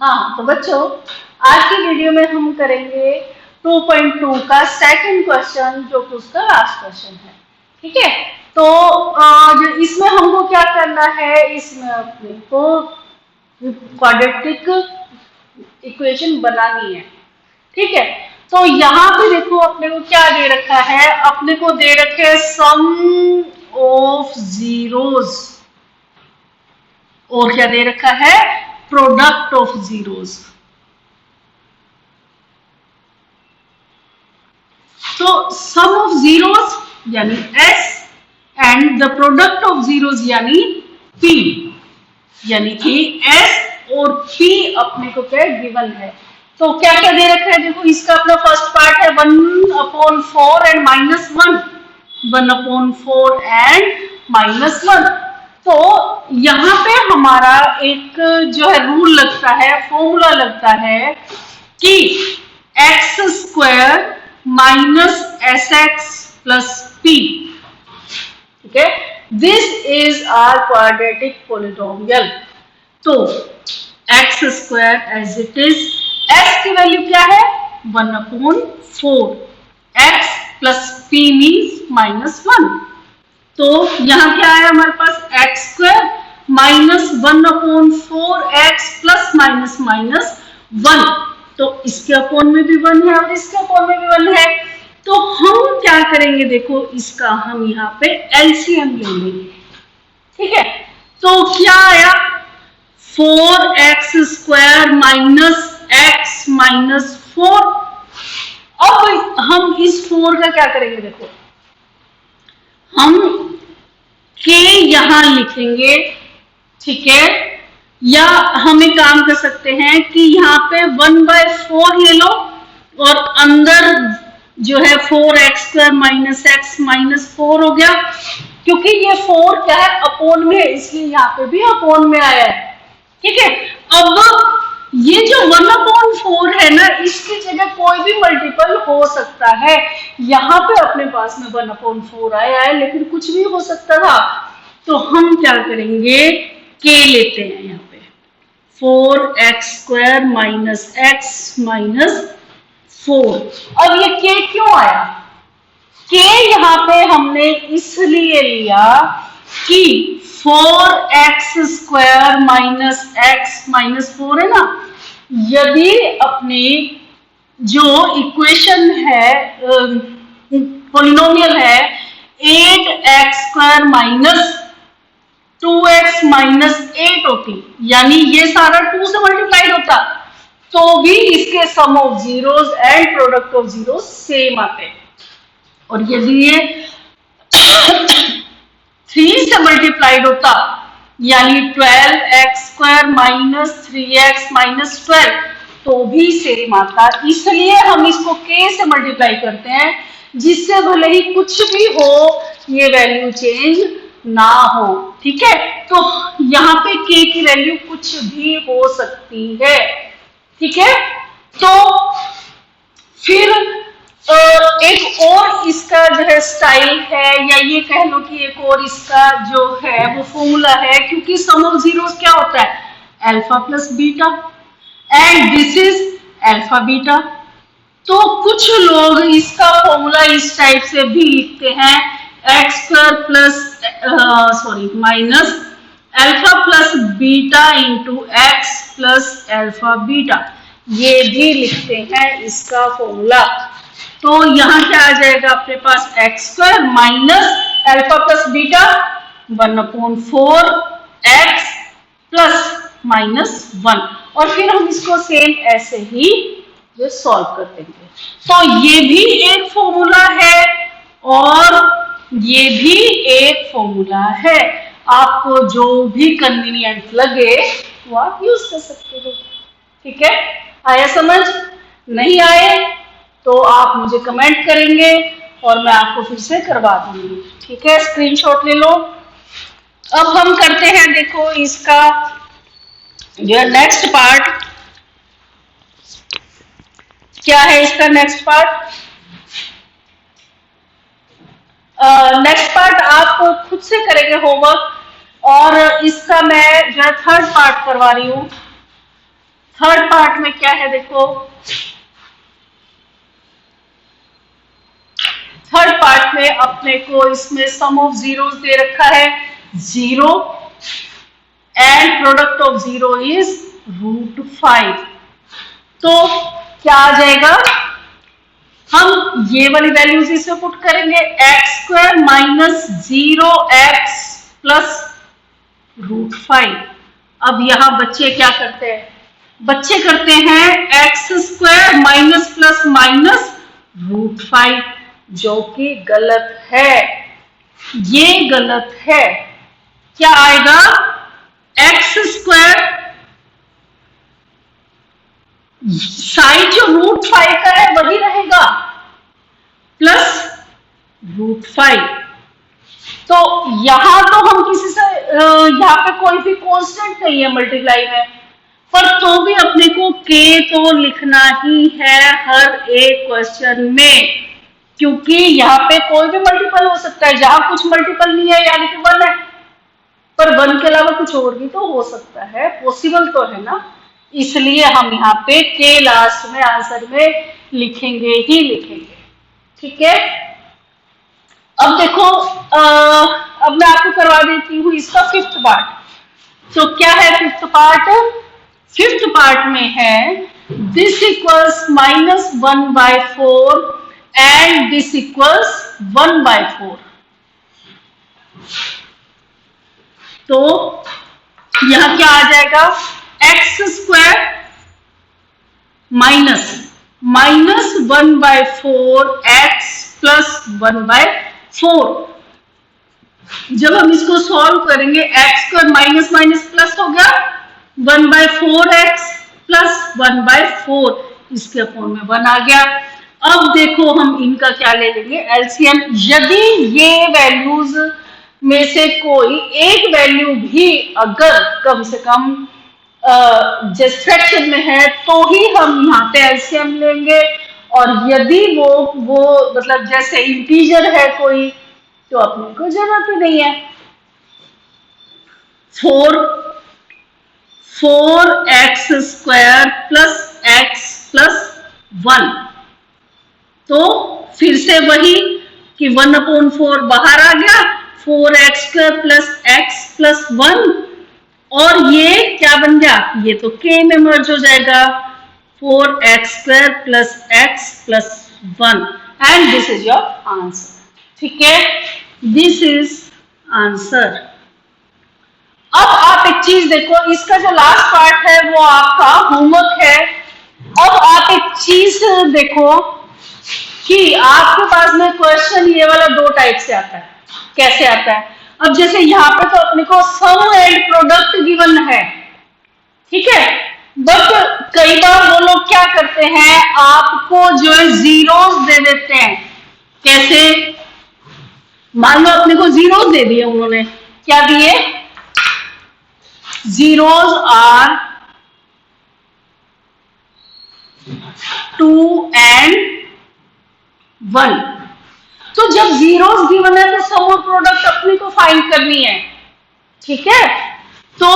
हाँ तो बच्चों, आज की वीडियो में हम करेंगे 2.2 का सेकंड क्वेश्चन, जो कि उसका लास्ट क्वेश्चन है। ठीक है, तो जो इसमें हमको क्या करना है, इसमें अपने को क्वाड्रेटिक इक्वेशन बनानी है। ठीक है, तो यहाँ पे देखो अपने को क्या दे रखा है, अपने को दे रखे सम ऑफ जीरोस, और क्या दे रखा है, प्रोडक्ट ऑफ जीरोस। तो सम ऑफ जीरोस यानी s and the product of zeros यानी p, यानी कि s और p अपने को क्या गिवन है। तो क्या क्या दे रखा है, देखो इसका अपना फर्स्ट पार्ट है 1/4 एंड -1, 1/4 एंड -1। तो यहाँ पे हमारा एक जो है रूल लगता है, फॉर्मूला लगता है कि x² minus SX plus P। ठीक है, this is our quadratic polynomial. तो x² as it is, x की वैल्यू क्या है 1/4, x प्लस P मीन्स -1। तो यहाँ क्या है हमारे पास x² माइनस 1/4x प्लस -1। तो इसके अपोन में भी 1 है और इसके अपोन में भी 1 है। तो हम क्या करेंगे, देखो इसका हम यहाँ पे एलसीएम ले लेंगे। ठीक है, तो क्या आया 4x² माइनस x माइनस 4। अब हम इस 4 का क्या करेंगे, देखो हम k यहां लिखेंगे। ठीक है, या हम एक काम कर सकते हैं कि यहाँ पे 1/4 ले लो और अंदर जो है 4x² माइनस x माइनस 4 हो गया, क्योंकि ये 4 क्या है अपोन में है, इसलिए यहाँ पे भी अपोन में आया है। ठीक है, अब ये जो 1/4 है ना, इसकी जगह कोई भी मल्टीपल हो सकता है। यहाँ पे अपने पास में 1/4 आया है, लेकिन कुछ भी हो सकता था। तो हम क्या करेंगे, k लेते हैं यहाँ पे 4x² माइनस x माइनस 4। अब ये k क्यों आया, k यहाँ पे हमने इसलिए लिया कि 4x² माइनस x माइनस 4 है ना, यदि अपनी जो इक्वेशन है पॉलिनोमियल है 8x² माइनस 2x माइनस 8 होती, यानी ये सारा 2 से मल्टीप्लाइड होता, तो भी इसके sum of zeros and product of zeros same आते। और यदि ये 3 से मल्टीप्लाइड होता, यानी 12x² माइनस 3x माइनस 12, तो भी सेम आता। इसलिए हम इसको k से मल्टीप्लाई करते हैं, जिससे भले ही कुछ भी हो ये वैल्यू चेंज ना हो। ठीक है, तो यहाँ पे k की वैल्यू कुछ भी हो सकती है। ठीक है, तो फिर एक और इसका जो है स्टाइल है, या ये कह लो कि एक और इसका जो है वो फॉर्मूला है, क्योंकि सम ऑफ जीरोस क्या होता है alpha plus beta, and this is alpha beta. तो कुछ लोग इसका फॉर्मूला इस टाइप से भी लिखते हैं x² plus minus alpha plus beta into x plus alpha beta, ये भी लिखते हैं इसका फॉर्मूला। तो यहाँ क्या आ जाएगा अपने पास x² minus alpha plus beta 1/4 x plus -1, और फिर हम इसको सेम ऐसे ही जो सॉल्व कर देंगे। तो ये भी एक फॉर्मूला है और ये भी एक फॉर्मूला है, आपको जो भी कन्वीनियंट लगे वो आप यूज कर सकते हो। ठीक है, आया समझ? नहीं आए तो आप मुझे कमेंट करेंगे और मैं आपको फिर से करवा दूंगी। ठीक है, स्क्रीनशॉट ले लो। अब हम करते हैं, देखो इसका जो है नेक्स्ट पार्ट क्या है, इसका नेक्स्ट पार्ट आप खुद से करेंगे होमवर्क, और इसका मैं जो है थर्ड पार्ट करवा रही हूँ। थर्ड पार्ट में क्या है देखो, थर्ड पार्ट में अपने को इसमें सम ऑफ जीरोस दे रखा है 0 एंड प्रोडक्ट ऑफ 0 इज √5। तो क्या आ जाएगा, हम ये वाली वैल्यूज इसमें पुट करेंगे x² माइनस 0x प्लस √5। अब यहां बच्चे क्या करते हैं, बच्चे करते हैं x² माइनस प्लस माइनस √5, जो कि गलत है, ये गलत है। क्या आएगा, x², साइड जो √5 का है वही रहेगा प्लस √5। तो यहां तो हम किसी से यहाँ पे कोई भी कांस्टेंट नहीं है मल्टीप्लाई में, पर तो भी अपने को k तो लिखना ही है हर एक क्वेश्चन में, क्योंकि यहाँ पे कोई भी मल्टीपल हो सकता है, जहां कुछ मल्टीपल नहीं है यानी कि 1 है, पर 1 के अलावा कुछ और भी तो हो सकता है, पॉसिबल तो है ना, इसलिए हम यहाँ पे के लास्ट में आंसर में लिखेंगे ही लिखेंगे। ठीक है, अब देखो अब मैं आपको करवा देती हूँ इसका फिफ्थ पार्ट। तो क्या है फिफ्थ पार्ट, फिफ्थ पार्ट में है this equals -1/4 and this equals 1/4। तो यहां क्या आ जाएगा, x² माइनस 1/4x प्लस 1/4। जब हम इसको सॉल्व करेंगे x² माइनस माइनस प्लस हो गया 1/4x प्लस 1/4, इसके अपॉन में 1 आ गया। अब देखो हम इनका क्या ले लेंगे, एलसीएम। यदि ये वैल्यूज में से कोई एक वैल्यू भी अगर कम से कम जिस फ्रैक्शन में है तो ही हम यहाँ पे एलसीएम लेंगे, और यदि वो मतलब जैसे इंटीजर है कोई तो अपने को जरूरत ही नहीं है। 4x² प्लस x प्लस 1, तो फिर से वही कि 1/4 बाहर आ गया, 4x² प्लस x प्लस 1, और ये क्या बन गया, ये तो k में मर्ज हो जाएगा, 4x² plus x plus 1, and this is your answer. ठीक है, दिस इज आंसर। अब आप एक चीज देखो, इसका जो लास्ट पार्ट है वो आपका होमवर्क है। अब आप एक चीज देखो कि आपके पास में क्वेश्चन ये वाला दो टाइप से आता है। कैसे आता है, अब जैसे यहाँ पे तो अपने को सम एंड प्रोडक्ट गिवन है, ठीक है, बट कई बार वो लोग क्या करते हैं, आपको जो है जीरोस दे देते हैं। कैसे, मान लो अपने को जीरोस दे दिए उन्होंने, क्या दिए, जीरोस आर 2 and 1। तो जब जीरोस गिवन है तो सम और प्रोडक्ट अपने को फाइंड करनी है। ठीक है, तो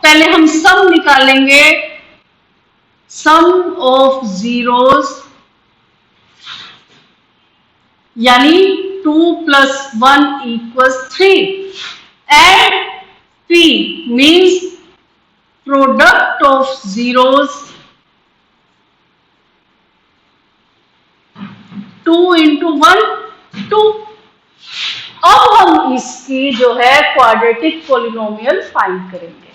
पहले हम सम निकालेंगे, सम ऑफ जीरोस यानी 2 + 1 = 3, and P means product of zeros 2 × 1 2। अब हम इसकी जो है क्वाड्रेटिक पॉलिनोमियल फाइंड करेंगे।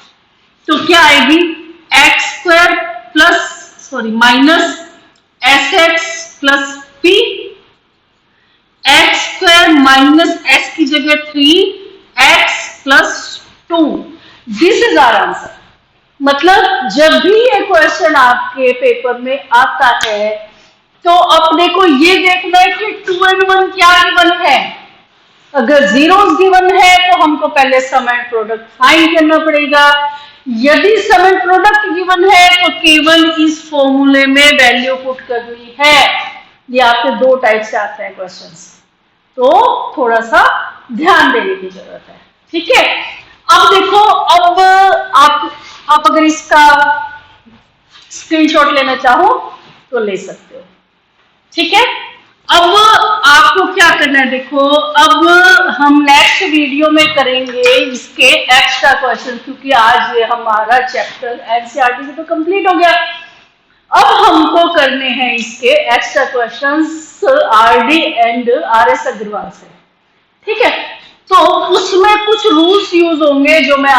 तो क्या आएगी, x² plus minus sx plus p, x² minus s की जगह 3x plus 2। This is our answer. मतलब जब भी ये क्वेश्चन आपके पेपर में आता है तो अपने को ये देखना है कि 2 and 1 क्या गिवन है। अगर जीरोस गिवन है तो हमको पहले सम एंड प्रोडक्ट फाइंड करना पड़ेगा। यदि सम एंड प्रोडक्ट गिवन है तो केवल इस फॉर्मूले में वैल्यू पुट करनी है। ये आपके दो टाइप से आते हैं क्वेश्चंस, तो थोड़ा सा ध्यान देने की जरूरत है। ठीक है, अब देखो, अब आप अगर इसका स्क्रीनशॉट लेना चाहो तो ले सकते हो। ठीक है, अब आपको क्या करना है, देखो अब हम नेक्स्ट वीडियो में करेंगे इसके एक्स्ट्रा क्वेश्चन, क्योंकि आज ये हमारा चैप्टर एनसीईआरटी से तो कंप्लीट हो गया। अब हमको करने हैं इसके extra questions RD and RS Agarwal से। ठीक है, तो उसमें कुछ रूल्स यूज होंगे जो मैं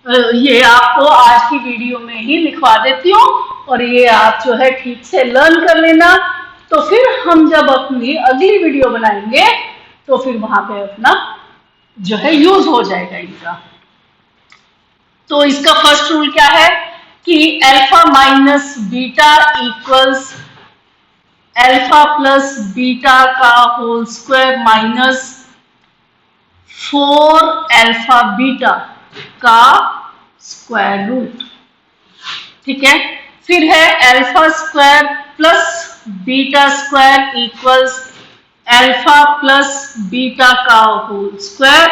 ये आपको आज की वीडियो में ही लिखवा देती हूँ, और ये आप जो है ठीक से लर्न कर लेना, तो फिर हम जब अपनी अगली वीडियो बनाएंगे तो फिर वहां पे अपना जो है यूज हो जाएगा इनका। तो इसका फर्स्ट रूल क्या है कि alpha minus beta equals alpha plus beta का whole square minus 4 alpha beta का स्क्वायर रूट। ठीक है, फिर है alpha square plus beta square equals alpha plus beta का whole square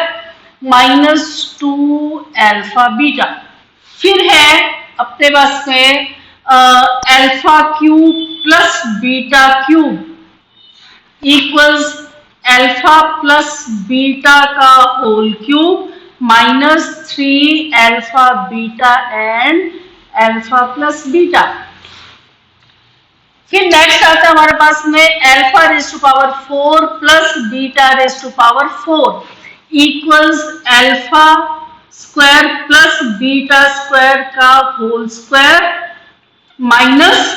minus 2 alpha beta. फिर है अपने पास में alpha cube plus beta cube equals alpha plus beta का whole cube minus 3 alpha beta and alpha plus beta. फिर next आता है हमारे पास में alpha raise to power 4 plus beta raise to power 4 equals alpha square plus beta square का whole square minus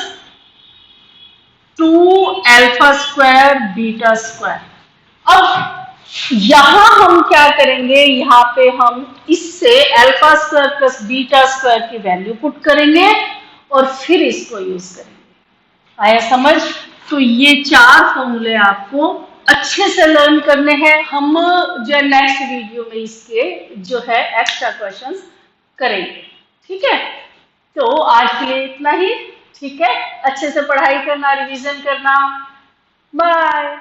2 alpha square beta square. अब यहां हम क्या करेंगे, यहाँ पे हम इससे alpha square plus beta square की वैल्यू पुट करेंगे और फिर इसको यूज करेंगे। आया समझ? तो ये 4 फॉर्मूले आपको अच्छे से लर्न करने हैं। हम जो नेक्स्ट वीडियो में इसके जो है एक्स्ट्रा क्वेश्चंस करेंगे। ठीक है, तो आज के लिए इतना ही। ठीक है, अच्छे से पढ़ाई करना, रिवीजन करना। बाय।